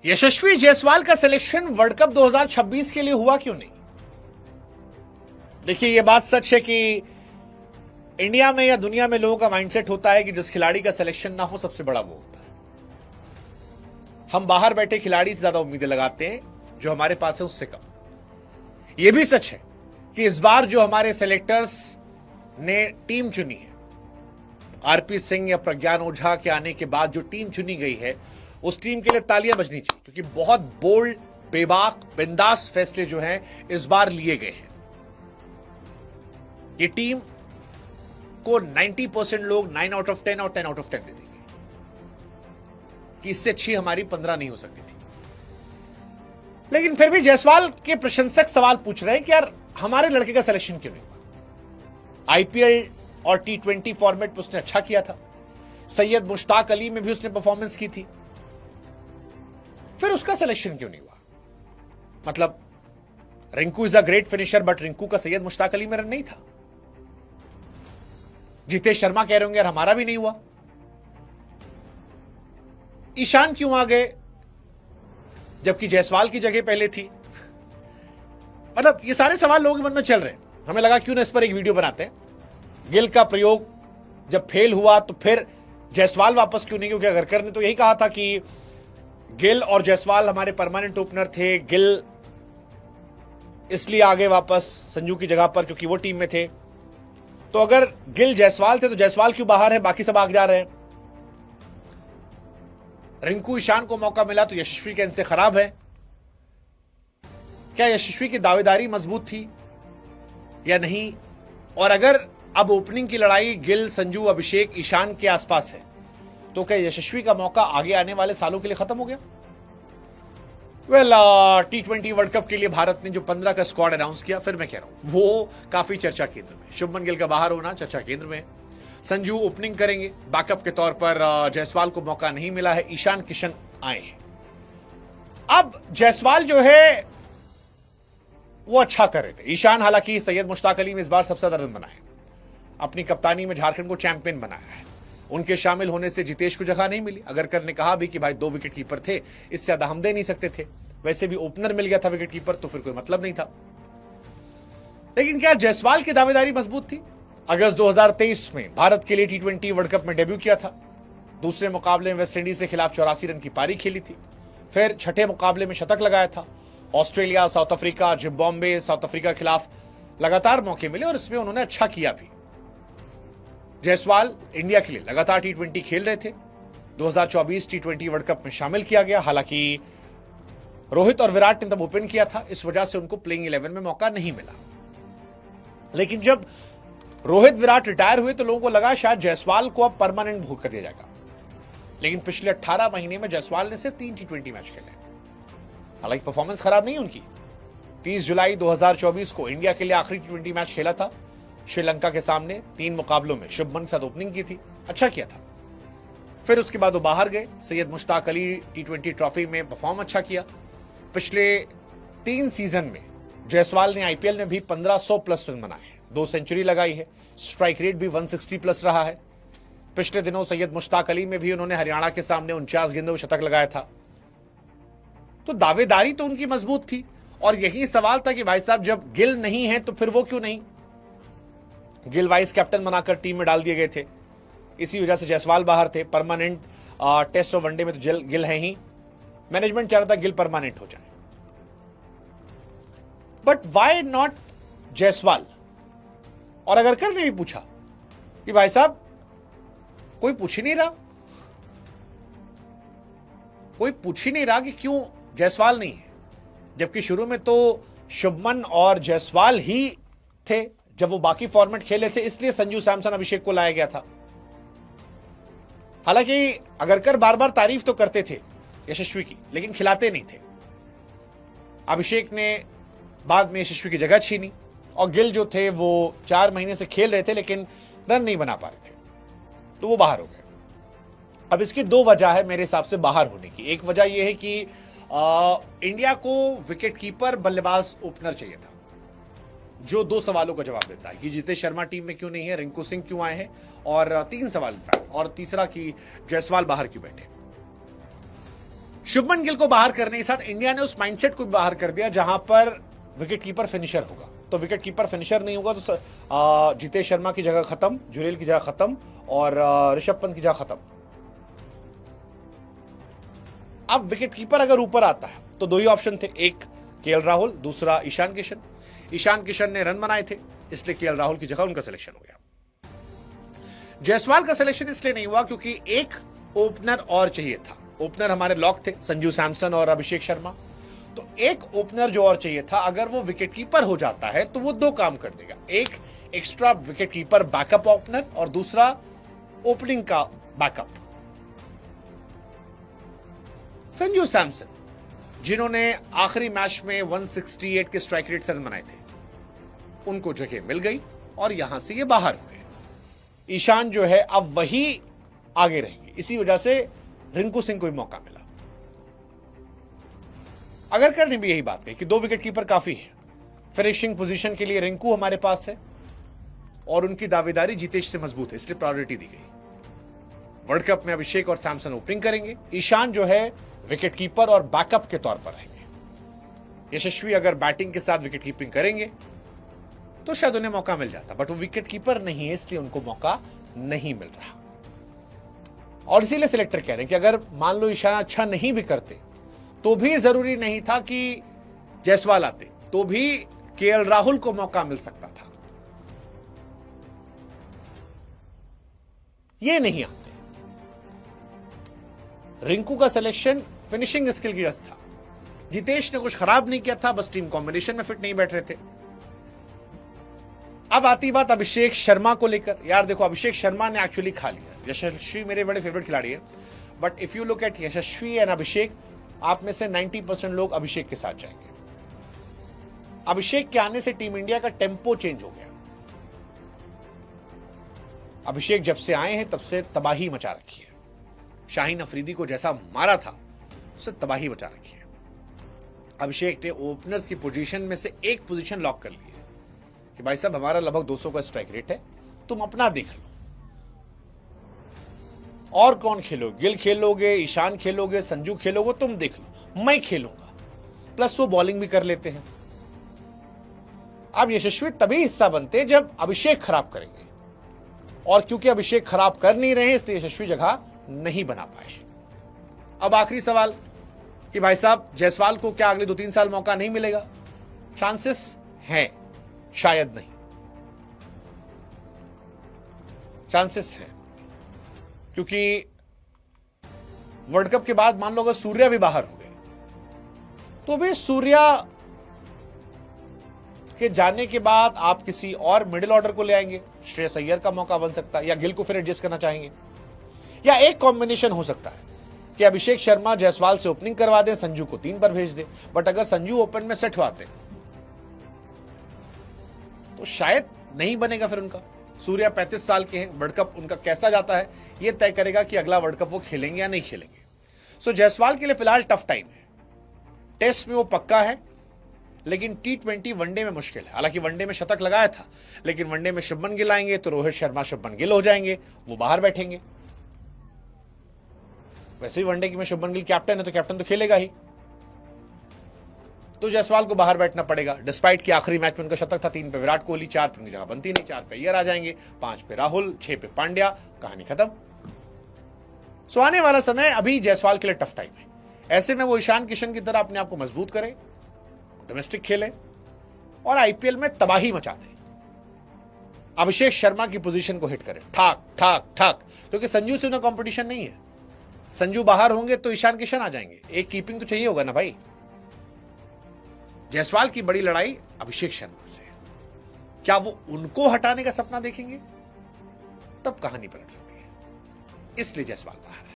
यशस्वी जायसवाल का selection world cup 2026 के लिए हुआ क्यों नहीं? देखिए, यह बात सच है कि इंडिया में या दुनिया में लोगों का माइंडसेट होता है कि जिस खिलाड़ी का सिलेक्शन ना हो सबसे बड़ा वो होता है। हम बाहर बैठे खिलाड़ी से ज्यादा उम्मीदें लगाते हैं, जो हमारे पास है उससे कम। यह भी सच है कि इस बार जो हमारे सेलेक्टर्स ने टीम चुनी है, आरपी सिंह या प्रज्ञान ओझा के आने के बाद जो टीम चुनी गई है, उस टीम के लिए तालियां बजनी चाहिए, क्योंकि बहुत बोल्ड, बेबाक, बिंदास फैसले जो हैं इस बार लिए गए हैं। ये टीम को 90% लोग 9 आउट ऑफ 10 और 10 आउट ऑफ 10 दे देंगे कि इससे अच्छी हमारी 15 नहीं हो सकती थी। लेकिन फिर भी जायसवाल के प्रशंसक सवाल पूछ रहे हैं कि यार हमारे लड़के का सिलेक्शन क्यों नहीं हुआ? आईपीएल और T20 फॉर्मेट में उसने अच्छा किया था, सैयद मुश्ताक अली में भी उसने परफॉर्मेंस की थी, फिर उसका सिलेक्शन क्यों नहीं हुआ? मतलब Rinku is a great finisher, but Rinku का सैयद मुश्ताक अली में रन नहीं था। जितेश शर्मा कह रहे होंगे यार हमारा भी नहीं हुआ। ईशान क्यों आ गए जबकि जायसवाल की जगह पहले थी? मतलब ये सारे सवाल लोगों के मन में चल रहे हैं। हमें लगा क्यों ना इस पर एक वीडियो बनाते हैं। गिल का प्रयोग जब फेल हुआ तो फिर जायसवाल वापस क्यों नहीं? क्योंकि अगरकर ने तो यही कहा था कि गिल और जायसवाल हमारे परमानेंट ओपनर थे, गिल इसलिए आगे वापस संजू की जगह पर क्योंकि वो टीम में थे। तो अगर गिल जायसवाल थे तो जायसवाल क्यों बाहर है, बाकी सब आगे जा रहे हैं? रिंकू ईशान को मौका मिला तो यशस्वी के इनसे खराब है। क्या यशस्वी की दावेदारी मजबूत थी या नहीं? और अगर अब ओपनिंग की लड़ाई गिल, संजू, अभिषेक, ईशान के आसपास है तो क्या यशस्वी का मौका आगे आने वाले सालों के लिए खत्म हो गया? T20 वर्ल्ड कप के लिए भारत ने जो 15 का स्क्वाड अनाउंस किया, फिर मैं कह रहा हूं वो काफी चर्चा केंद्र में। शुभमन गिल का बाहर होना चर्चा केंद्र में। संजू ओपनिंग करेंगे, बैकअप के तौर पर जायसवाल को मौका नहीं मिला है, ईशान किशन आए हैं। अब जायसवाल जो है वो अच्छा कर रहे थे। ईशान हालांकि सैयद मुश्ताक अली में इस बार सबसे ज्यादा रन बनाए, अपनी कप्तानी में झारखंड को चैंपियन बनाया है। उनके शामिल होने से जितेश को जगह नहीं मिली। अगरकर ने कहा भी कि भाई 2 विकेट कीपर थे, इससे ज्यादा हम दे नहीं सकते थे। वैसे भी ओपनर मिल गया था विकेट कीपर, तो फिर कोई मतलब नहीं था। लेकिन क्या जायसवाल की दावेदारी मजबूत थी? अगस्त 2023 में भारत के लिए T20 वर्ल्ड कप में डेब्यू किया था। दूसरे मुकाबले में वेस्टइंडीज के खिलाफ 84 रन की पारी खेली थी। फिर छठे मुकाबले में शतक लगाया था। Australia, south Africa, Zimbabwe, south Africa के खिलाफ लगातार मौके मिले और इसमें उन्होंने अच्छा किया भी। जायसवाल इंडिया के लिए लगातार T20 खेल रहे थे। 2024 T20 वर्ल्ड कप में शामिल किया गया। हालांकि रोहित और विराट ने तब ओपन किया था, इस वजह से उनको प्लेइंग 11 में मौका नहीं मिला। लेकिन जब रोहित, विराट रिटायर हुए तो लोगों को लगा शायद जायसवाल को अब परमानेंट भूख कर दिया जाएगा। लेकिन पिछले 18 महीने में जायसवाल ने सिर्फ 3 T20 मैच खेले। हालांकि परफॉर्मेंस खराब नहीं उनकी। 30 जुलाई 2024 को इंडिया के लिए आखिरी T20 मैच खेला था श्रीलंका के सामने। 3 मुकाबलों में शुभमन के साथ ओपनिंग की थी, अच्छा किया था। फिर उसके बाद वो बाहर गए। सैयद मुश्ताक अली T20 ट्रॉफी में परफॉर्म अच्छा किया। पिछले 3 सीजन में जायसवाल ने आईपीएल में भी 1500 प्लस रन बनाए हैं, 2 सेंचुरी लगाई है, स्ट्राइक रेट भी 160 प्लस रहा है। पिछले दिनों सैयद मुश्ताक अली में भी उन्होंने हरियाणा के सामने 49 गेंदों में शतक लगाया था। तो दावेदारी तो उनकी मजबूत थी। और यही सवाल था कि भाई साहब जब गिल नहीं है तो फिर वो क्यों नहीं? गिल वाइस कैप्टन बनाकर टीम में डाल दिए गए थे, इसी वजह से जायसवाल बाहर थे। परमानेंट टेस्ट और वनडे में तो गिल है ही। मैनेजमेंट चाह रहा था गिल परमानेंट हो जाए, बट वाई नॉट जायसवाल? और अगरकर ने भी पूछा कि भाई साहब कोई पूछ ही नहीं रहा, कोई पूछ ही नहीं रहा कि क्यों जायसवाल नहीं है, जबकि शुरू में तो शुभमन और जायसवाल ही थे जब वो बाकी फॉर्मेट खेले थे, इसलिए संजू सैमसन, अभिषेक को लाया गया था। हालांकि अगरकर बार बार तारीफ तो करते थे यशस्वी की, लेकिन खिलाते नहीं थे। अभिषेक ने बाद में यशस्वी की जगह छीनी और गिल जो थे वो 4 महीने से खेल रहे थे लेकिन रन नहीं बना पा रहे थे, तो वो बाहर हो गए। अब इसकी 2 वजह है मेरे हिसाब से बाहर होने की। एक वजह यह है कि इंडिया को विकेट कीपर, बल्लेबाज, ओपनर चाहिए था जो 2 सवालों का जवाब देता है कि जितेश शर्मा टीम में क्यों नहीं है, रिंकू सिंह क्यों आए हैं, और 3 सवाल था, और तीसरा कि जायसवाल बाहर क्यों बैठे। शुभमन गिल को बाहर करने के साथ इंडिया ने उस माइंडसेट को बाहर कर दिया जहां पर विकेट कीपर फिनिशर होगा। तो विकेट कीपर फिनिशर नहीं होगा तो जितेश शर्मा की जगह खत्म, जुरेल की जगह खत्म और ऋषभ पंत की जगह खत्म। अब विकेट कीपर अगर ऊपर आता है तो दो ही ऑप्शन थे, एक केएल राहुल, दूसरा ईशान किशन। ईशान किशन ने रन बनाए थे इसलिए केएल राहुल की जगह उनका सिलेक्शन हो गया। जायसवाल का सिलेक्शन इसलिए नहीं हुआ क्योंकि एक ओपनर और चाहिए था। ओपनर हमारे लॉक थे संजू सैमसन और अभिषेक शर्मा, तो एक ओपनर जो और चाहिए था, अगर वो विकेट कीपर हो जाता है तो वो दो काम कर देगा, एक extra wicket keeper backup opener और दूसरा ओपनिंग का बैकअप। संजू सैमसन जिन्होंने आखिरी मैच में 168 के स्ट्राइक रेट से रन बनाए थे, उनको जगह मिल गई और यहां से ये बाहर हो गए। ईशान जो है अब वही आगे रहेंगे, इसी वजह से रिंकू सिंह को भी मौका मिला। अगर करने भी यही बात है कि दो विकेट कीपर काफी है, फिनिशिंग पोजीशन के लिए रिंकू हमारे पास है और उनकी दावेदारी जितेश से मजबूत है, इसलिए प्रायोरिटी दी गई। वर्ल्ड कप में अभिषेक और सैमसन ओपनिंग करेंगे, ईशान जो है विकेट कीपर और बैकअप के तौर पर रहेंगे। यशस्वी अगर बैटिंग के साथ विकेट कीपिंग करेंगे तो शायद उन्हें मौका मिल जाता, बट वो विकेट कीपर नहीं है इसलिए उनको मौका नहीं मिल रहा। और इसीलिए सिलेक्टर कह रहे हैं कि अगर मान लो ईशान अच्छा नहीं भी करते तो भी जरूरी नहीं था कि जायसवाल आते, तो भी केएल राहुल को मौका मिल सकता था। ये नहीं आते। रिंकू का सिलेक्शन फिनिशिंग स्किल की वजह था। जितेश ने कुछ खराब नहीं किया था, बस टीम कॉम्बिनेशन में फिट नहीं बैठ रहे थे। अब आती बात अभिषेक शर्मा को लेकर। यार देखो, अभिषेक शर्मा ने एक्चुअली खा लिया। यशस्वी मेरे बड़े फेवरेट खिलाड़ी है, but if you look at Yashasvi and Abhishek, आप में से 90% लोग अभिषेक के साथ जाएंगे। अभिषेक के आने से टीम इंडिया का टेम्पो चेंज हो गया। अभिषेक जब से आए हैं तब से तबाही मचा रखी है। शाहीन अफरीदी को जैसा मारा था उससे तबाही मचा रखी है। अभिषेक ने ओपनर्स की पोजीशन में से एक पोजीशन लॉक कर ली है कि भाई साहब हमारा लगभग 200 का स्ट्राइक रेट है, तुम अपना देख लो। और कौन खेलोगे? गिल खेलोगे, ईशान खेलोगे, संजू खेलोगे, तुम देख लो, मैं खेलूंगा। प्लस वो बॉलिंग भी कर लेते हैं। अब यशस्वी तभी हिस्सा बनते जब अभिषेक खराब करेंगे, और क्योंकि अभिषेक खराब कर नहीं रहे इसलिए यशस्वी जगह नहीं बना पाए। अब आखिरी सवाल कि भाई साहब जायसवाल को क्या अगले 2-3 साल मौका नहीं मिलेगा? चांसेस हैं, शायद नहीं, चांसेस हैं, क्योंकि वर्ल्ड कप के बाद मान लो अगर सूर्या भी बाहर हो गए तो भी सूर्या के जाने के बाद आप किसी और मिडिल ऑर्डर को ले आएंगे। श्रेयस अय्यर का मौका बन सकता है, या गिल को फिर एडजस्ट करना चाहेंगे, या एक कॉम्बिनेशन हो सकता है कि अभिषेक शर्मा जायसवाल से ओपनिंग करवा दें, संजू को 3 पर भेज दे। बट अगर संजू ओपन में सेट हुआते तो शायद नहीं बनेगा फिर उनका। सूर्या 35 साल के हैं, वर्ल्ड कप उनका कैसा जाता है यह तय करेगा कि अगला वर्ल्ड कप वो खेलेंगे या नहीं खेलेंगे। सो जायसवाल के लिए फिलहाल टफ टाइम है। टेस्ट में वो पक्का है, लेकिन T20 वनडे में मुश्किल है। हालांकि वनडे में शतक लगाया था, लेकिन वनडे में शुभमन गिल आएंगे तो रोहित शर्मा शुभमन गिल हो जाएंगे, वो बाहर बैठेंगे। वैसे ही वनडे की में शुभमन गिल कैप्टन है तो कैप्टन तो खेलेगा ही, तो जायसवाल को बाहर बैठना पड़ेगा। डिस्पाइट कि आखिरी मैच में उनका शतक था, 3 पे विराट कोहली, 4 पे उनकी जगह बनती नहीं, 4 पे अय्यर आ जाएंगे, 5 पे राहुल, 6 पे पांड्या, कहानी खत्म। सो आने वाला समय अभी जायसवाल के लिए टफ टाइम है। ऐसे में वो ईशान किशन की तरह अपने आप को मजबूत करे, डोमेस्टिक खेले और आईपीएल में तबाही मचा दे। अभिषेक शर्मा की पोजीशन को हिट करे, ठाक ठाक ठाक, क्योंकि संजू से उन्हें कंपटीशन नहीं है। संजू बाहर होंगे तो ईशान किशन आ जाएंगे, एक कीपिंग तो चाहिए होगा ना भाई। जायसवाल की बड़ी लड़ाई अभिषेक शर्मा से। क्या वो उनको हटाने का सपना देखेंगे? तब कहानी पलट सकती है, इसलिए जायसवाल बाहर है।